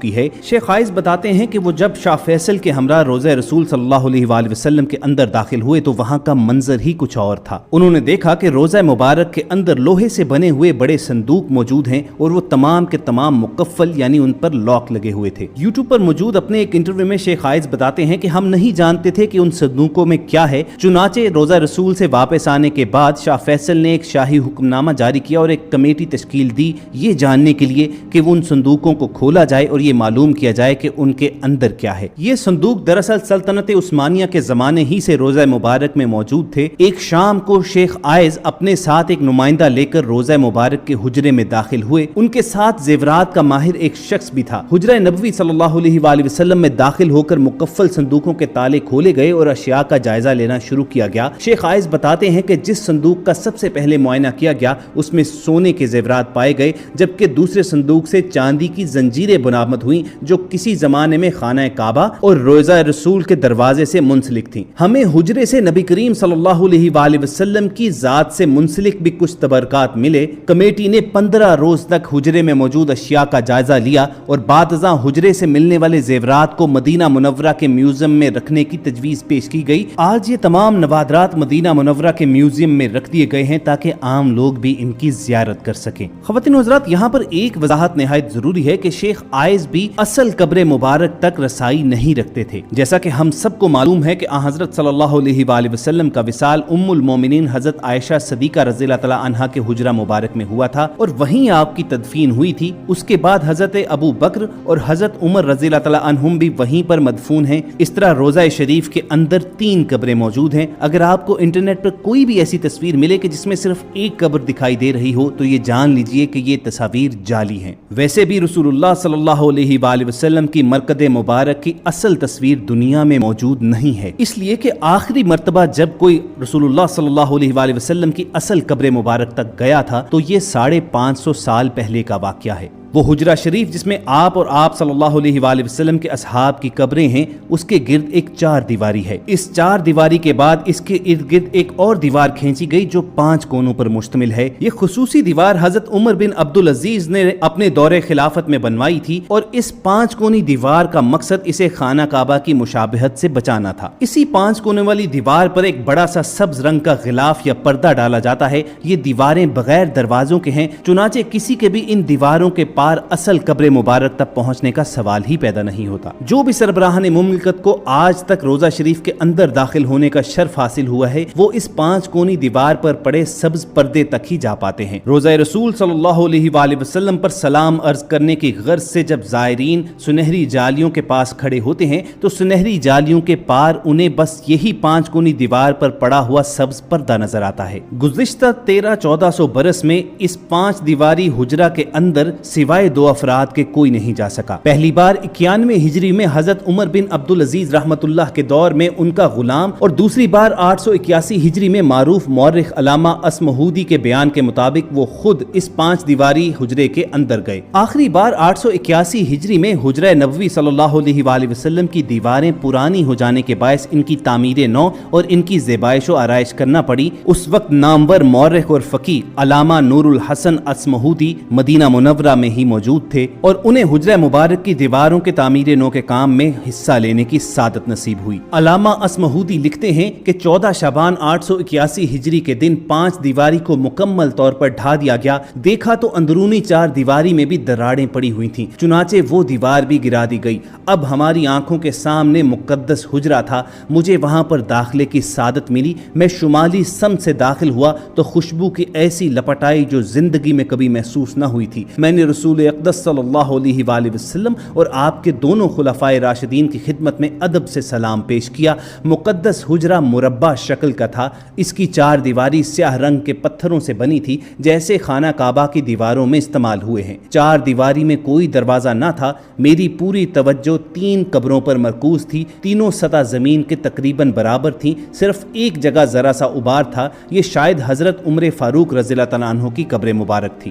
کی ہے۔ شیخ عائز بتاتے ہیں کہ وہ جب شاہ فیصل کے ہمراہ روضہ رسول صلی اللہ علیہ وآلہ وسلم کے اندر داخل ہوئے تو وہاں کا منظر ہی کچھ اور تھا۔ انہوں نے دیکھا کہ روضہ مبارک کے اندر لوہے سے بنے ہوئے بڑے صندوق موجود ہیں اور وہ تمام کے تمام مقفل یعنی ان پر لاک لگے ہوئے تھے۔ یوٹیوب پر موجود اپنے ایک انٹرویو میں شیخ عائز بتاتے ہیں کہ ہم نہیں جانتے تھے کہ ان صندوقوں میں کیا ہے، چنانچہ روضہ رسول سے واپس آنے کے بعد شاہ فیصل نے ایک شاہی حکم نامہ جاری کیا اور ایک کمیٹی تشکیل دی یہ جاننے کے لیے کہ ان صندوقوں کو کھولا جائے اور یہ معلوم کیا جائے کہ ان کے اندر کیا ہے۔ یہ صندوق دراصل سلطنت عثمانیہ کے زمانے ہی سے روضہ مبارک میں موجود تھے۔ ایک شام کو شیخ عائز اپنے ساتھ ایک نمائندہ لے کر روضہ مبارک کے حجرے میں داخل ہوئے۔ ان کے ساتھ زیورات کا ماہر ایک شخص بھی تھا۔ حجرہ نبوی صلی اللہ علیہ وآلہ وسلم میں داخل ہو کر مقفل صندوقوں کے تالے کھولے گئے اور اشیاء کا جائزہ لینا شروع کیا گیا۔ شیخ عائز بتاتے ہیں کہ جس صندوق کا سب سے پہلے معائنہ کیا گیا اس میں سونے کے زیورات پائے گئے، جبکہ دوسرے صندوق سے چاندی کی زنجیریں برآمد ہوئیں جو کسی زمانے میں خانہ کعبہ اور روضہ رسول کے دروازے سے منسلک تھیں۔ ہمیں حجرے سے نبی کریم صلی اللہ علیہ وآلہ وسلم کی ذات سے منسلک بھی کچھ تبرکات ملے۔ کمیٹی نے 15 روز تک حجرے میں موجود اشیاء کا جائزہ لیا اور بعد ازاں حجرے سے ملنے والے زیورات کو مدینہ منورہ کے میوزیم میں رکھنے کی تجویز پیش کی گئی۔ آج یہ تمام نوادرات مدینہ منورہ کے میوزیم میں رکھ دیے گئے ہیں تاکہ عام لوگ بھی ان کی زیارت کر سکیں۔ خواتین و حضرات، یہاں پر ایک وضاحت نہایت ضروری ہے کہ شیخ عائز بھی اصل قبر مبارک تک رسائی نہیں رکھتے تھے۔ جیسا کہ ہم سب کو معلوم ہے کہ حضرت صلی اللہ علیہ وآلہ وسلم کا وصال ام المومنین حضرت عائشہ صدیقہ رضی اللہ تعالی عنہا کے حجرہ مبارک میں ہوا تھا اور وہیں آپ کی تدفین ہوئی تھی۔ اس کے بعد حضرت ابو بکر اور حضرت عمر رضی اللہ تعالی عنہم بھی وہیں پر مدفون ہیں۔ اس طرح روضہ شریف کے اندر 3 قبریں موجود ہیں۔ اگر آپ کو انٹرنیٹ پر کوئی بھی ایسی تصویر ملے کہ جس میں صرف ایک قبر دکھائی دے رہی ہو تو یہ جان لیجئے کہ یہ تصاویر جعلی ہیں۔ ویسے بھی رسول اللہ صلی اللہ علیہ وآلہ وسلم کی مرقد مبارک کی اصل تصویر دنیا میں موجود نہیں ہے، اس لیے کہ آخری مرتبہ جب کوئی رسول اللہ صلی اللہ علیہ وآلہ وسلم کی اصل قبر مبارک تک گیا تھا تو یہ 550 سال پہلے کا واقعہ ہے۔ وہ حجرہ شریف جس میں آپ اور آپ صلی اللہ علیہ وآلہ وسلم کے اصحاب کی قبریں ہیں، اس کے گرد ایک 4 دیواری ہے۔ اس 4 دیواری کے بعد اس کے ارد گرد ایک اور دیوار کھینچی گئی جو 5 کونوں پر مشتمل ہے۔ یہ خصوصی دیوار حضرت عمر بن عبدالعزیز نے اپنے دور خلافت میں بنوائی تھی اور اس 5 کونی دیوار کا مقصد اسے خانہ کعبہ کی مشابہت سے بچانا تھا۔ اسی 5 کونے والی دیوار پر ایک بڑا سا سبز رنگ کا غلاف یا پردہ ڈالا جاتا ہے۔ یہ دیواریں بغیر دروازوں کے ہیں، چنانچہ کسی کے بھی ان دیواروں کے اصل قبر مبارک تک پہنچنے کا سوال ہی پیدا نہیں ہوتا۔ جو بھی سربراہان مملکت کو آج تک روضہ شریف کے اندر داخل ہونے کا شرف حاصل ہوا ہے وہ اس 5 کونی دیوار پر پڑے سبز پردے تک ہی جا پاتے ہیں۔ روضہ رسول صلی اللہ علیہ وآلہ وسلم پر سلام عرض کرنے کی غرض سے جب زائرین سنہری جالیوں کے پاس کھڑے ہوتے ہیں تو سنہری جالیوں کے پار انہیں بس یہی 5 کونی دیوار پر پڑا ہوا سبز پردہ نظر آتا ہے۔ گزشتہ 1300-1400 برس میں اس 5 دیواری حجرہ کے اندر سوائے 2 افراد کے کوئی نہیں جا سکا۔ پہلی بار 91 ہجری میں حضرت عمر بن عبدالعزیز رحمت اللہ کے دور میں ان کا غلام اور دوسری بار 881 ہجری میں معروف مورخ علامہ اسمہودی کے بیان کے مطابق وہ خود اس 5 دیواری حجرے کے اندر گئے۔ آخری بار 881 ہجری میں حجرہ نبوی صلی اللہ علیہ وآلہ وسلم کی دیواریں پرانی ہو جانے کے باعث ان کی تعمیر نو اور ان کی زیبائش و آرائش کرنا پڑی۔ اس وقت نامور مورخ اور فقیہ علامہ نور الحسن اسمہودی مدینہ منورہ میں ہی موجود تھے اور انہیں حجرہ مبارک کی دیواروں کے تعمیر نو کے کام میں حصہ لینے کی سعادت نصیب ہوئی۔ علامہ اسمہودی لکھتے ہیں کہ 14 شعبان 881 ہجری کے دن 5 دیواری کو مکمل طور پر ڈھا دیا گیا۔ دیکھا تو اندرونی 4 دیواری میں بھی دراڑیں پڑی ہوئی تھیں، چنانچہ وہ دیوار بھی گرا دی گئی۔ اب ہماری آنکھوں کے سامنے مقدس حجرہ تھا۔ مجھے وہاں پر داخلے کی سعادت ملی۔ میں شمالی سمت سے داخل ہوا تو خوشبو کی ایسی لپٹ آئی جو زندگی میں کبھی محسوس نہ ہوئی تھی۔ میں نے رسول اقدس صلی اللہ علیہ وآلہ وسلم اور آپ کے دونوں خلفائے راشدین کی خدمت میں ادب سے سلام پیش کیا۔ مقدس حجرہ مربع شکل کا تھا۔ اس کی 4 دیواری سیاہ رنگ کے پتھروں سے بنی تھی جیسے خانہ کعبہ کی دیواروں میں استعمال ہوئے ہیں۔ 4 دیواری میں کوئی دروازہ نہ تھا۔ میری پوری توجہ 3 قبروں پر مرکوز تھی۔ تینوں سطح زمین کے تقریباً برابر تھیں، صرف ایک جگہ ذرا سا ابار تھا۔ یہ شاید حضرت عمر فاروق رضی اللہ تعالیٰ عنہ کی قبر مبارک تھی۔